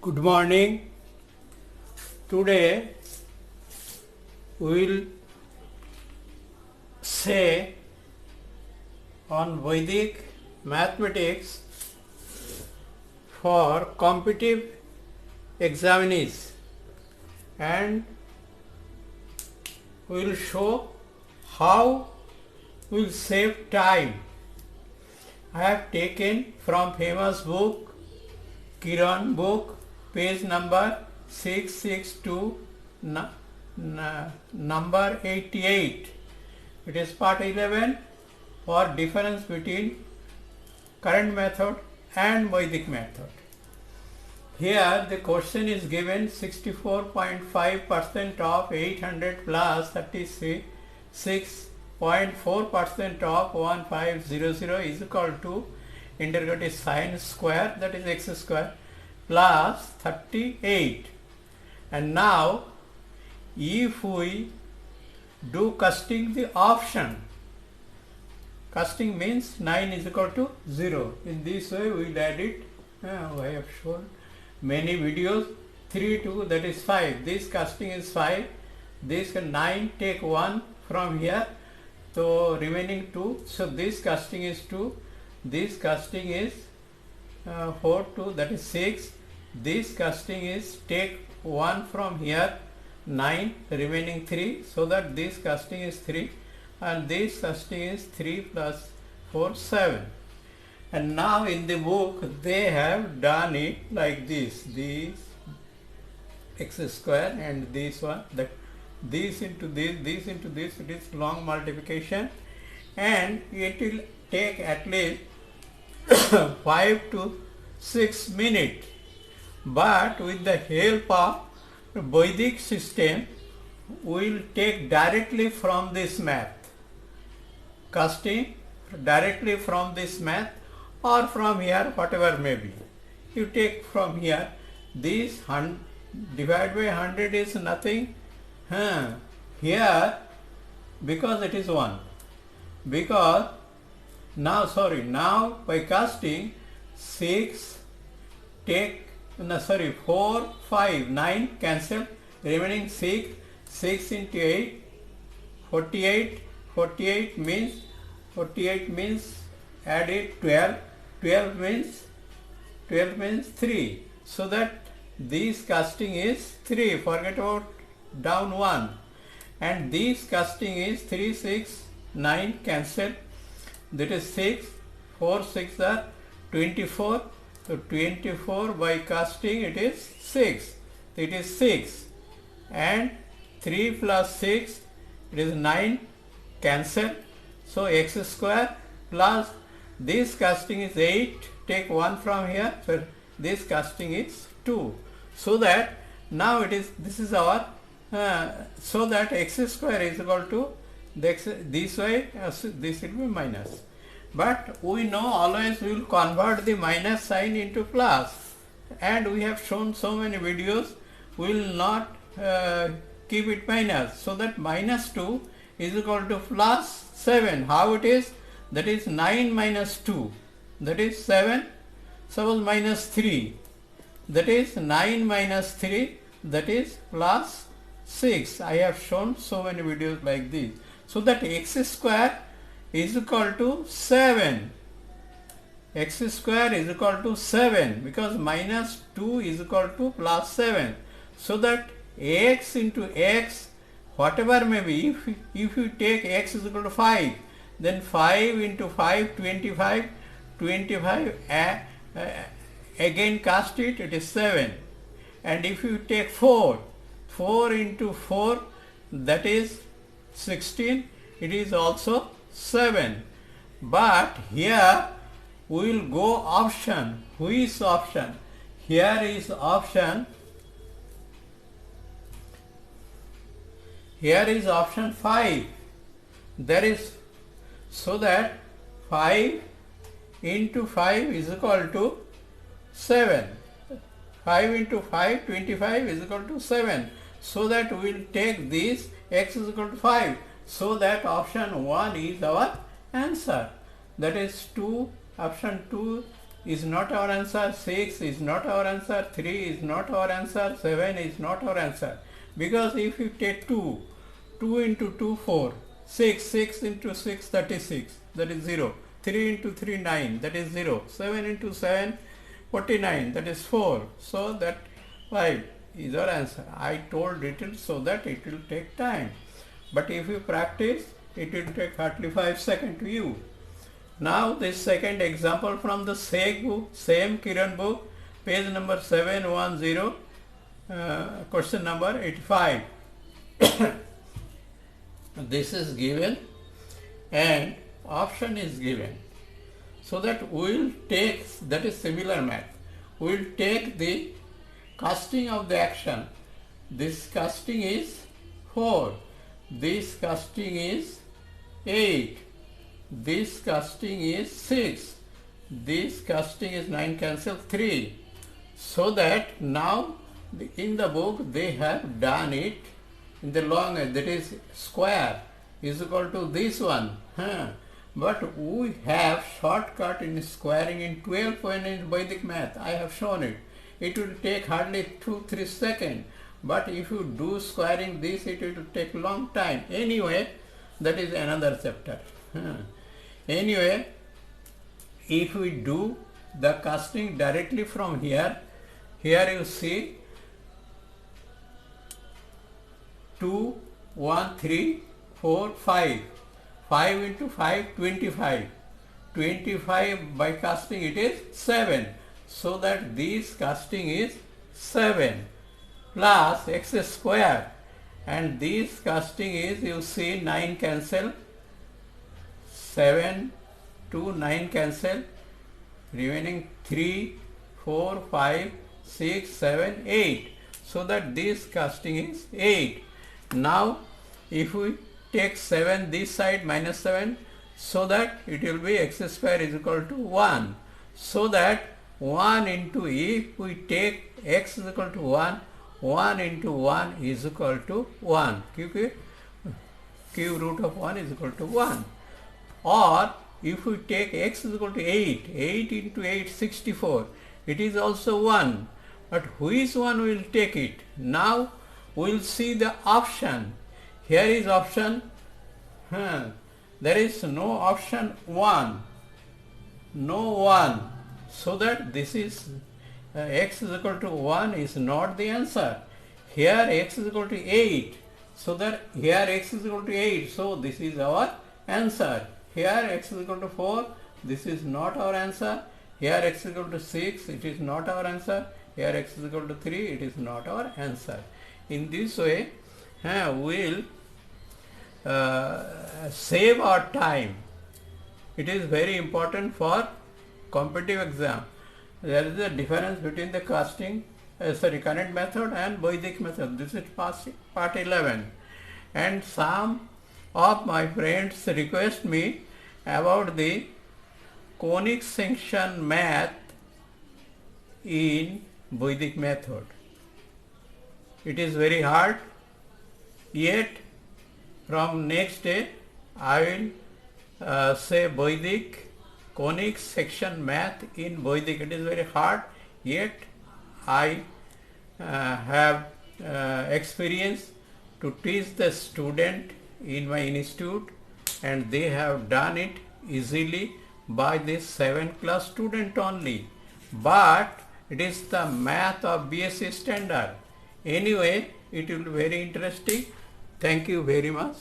Good morning. Today we will say on Vedic mathematics for competitive examinees, and we will show how we will save time. I have taken from famous book, Kiran book, page number 662, number 88. It is part 11 for difference between current method and Vedic method. Here the question is given 64.5% of 800 plus 36.4% of 1500 is equal to integrated sine square, that is x square, plus 38. And now if we do casting the option, casting means 9 is equal to 0. In this way we will add it. I have shown many videos. 3, 2, that is 5. This casting is 5. This 9, take 1 from here. So remaining 2. So this casting is 2. This casting is 4, 2, that is 6. This casting is take 1 from here, 9, remaining 3. So that this casting is 3. And this casting is 3 plus 4, 7. And now in the book they have done it like this x square and this one, that this into this into this, it is long multiplication, and it will take at least 5 to 6 minutes. But with the help of Vedic system, we will take directly from this math, casting directly from this math or from here, whatever may be. You take from here, this divided by 100 is nothing. Here, because it is 1, because now by casting 6, take 4, 5, 9 cancel, remaining 6 into 8, 48 means add it 12 means 3, so that this casting is 3, forget about down 1, and this casting is 3, 6, 9 cancel, that is 6, 4, 6 are 24, so 24 by casting it is 6, it is 6, and 3 plus 6 it is 9 cancel, so x square plus this casting is 8, take 1 from here, so this casting is 2, so that now it is, this is our so that x square is equal to this way, this will be minus. But we know always we will convert the minus sign into plus, and we have shown so many videos, we will not keep it minus, so that minus 2 is equal to plus 7. How it is? That is 9 minus 2, that is 7. Suppose minus 3, that is 9 minus 3, that is plus 6. I have shown so many videos like this. So that x square is equal to 7. X square is equal to 7 because minus 2 is equal to plus 7. So that x into x, whatever may be, if you take x is equal to 5, then 5 into 5, 25, again cast it, it is 7. And if you take 4 into 4, that is 16, it is also 7. But here we will go option. Which option? Here is option. Here is option 5. There is, so that 5 into 5 is equal to 7. 5 into 5, 25 is equal to 7. So that we will take this x is equal to 5. So that option 1 is our answer. That is option 2 is not our answer, 6 is not our answer, 3 is not our answer, 7 is not our answer. Because if you take 2, 2 into 2, 4, 6, 6 into 6, 36, that is 0, 3 into 3, 9, that is 0, 7 into 7, 49, that is 4, so that 5 is our answer. I told it so that it will take time, but if you practice, it will take hardly 5 seconds to you. Now this second example from the same book, same Kiran book, page number 710, question number 85. This is given and option is given. So that we will take, that is similar math, we will take the casting of the action. This casting is 4, this casting is 8, this casting is 6, this casting is 9, cancel 3. So that now in the book they have done it in the long, that is square is equal to this one. But we have shortcut in squaring in 12 point in Vedic math. I have shown it. It will take hardly 2-3 seconds. But if you do squaring this, it will take long time. Anyway, that is another chapter. Anyway, if we do the casting directly from here, here you see 2, 1, 3, 4, 5. 5 into 5, 25. 25 by casting it is 7. So that this casting is 7 plus x square. And this casting is, you see, 9 cancel. 7 to 9 cancel. Remaining 3, 4, 5, 6, 7, 8. So that this casting is 8. Now if we take 7 this side, minus 7, so that it will be x square is equal to 1. So that 1 into, if we take x is equal to 1, 1 into 1 is equal to 1. Cube root of 1 is equal to 1. Or if we take x is equal to 8, 8 into 8, 64, it is also 1. But which one will take it? Now we will see the option. Here is option. There is no option 1. No 1. So that this is x is equal to 1 is not the answer. Here x is equal to 8. So that here x is equal to 8. So this is our answer. Here x is equal to 4. This is not our answer. Here x is equal to 6. It is not our answer. Here x is equal to 3. It is not our answer. In this way, we will save our time. It is very important for competitive exam. There is a difference between the casting, current method and Vedic method. This is part 11. And some of my friends request me about the conic section math in Vedic method. It is very hard, yet from next day I will say Vedic conic section math in Vedic. It is very hard, yet I have experience to teach the student in my institute, and they have done it easily by this 7th class student only. But it is the math of BSc standard. Anyway, it will be very interesting. Thank you very much.